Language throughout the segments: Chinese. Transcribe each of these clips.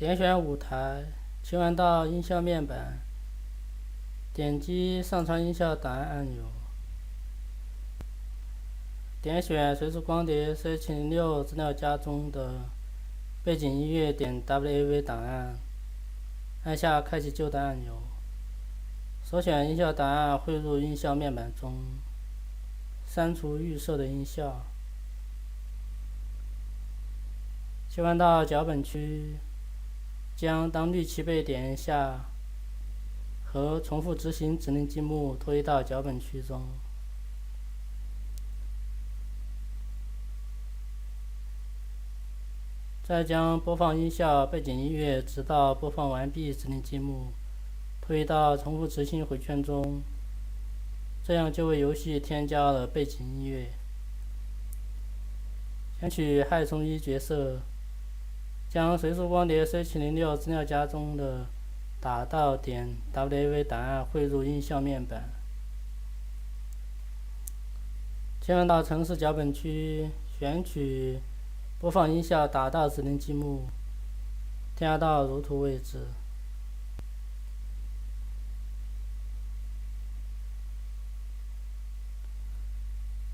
点选舞台，切换到音效面板，点击上传音效档案按钮，点选随处光碟 C706 资料夹中的背景音乐.wav 档案，按下开启旧档按钮，首选音效档案汇入音效面板中，删除预设的音效，切换到脚本区，将当绿旗被点一下和重复执行指令积木拖移到脚本区中，再将播放音效背景音乐直到播放完毕指令积木拖移到重复执行回圈中，这样就为游戏添加了背景音乐。选取害虫一角色，将随处光碟 C706 资料夹中的打到.wav 档案汇入音效面板，切换到程式脚本区，选取播放音效打到指令积木，添加到如图位置。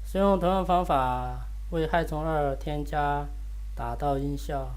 使用同样方法为害虫2添加打到音效。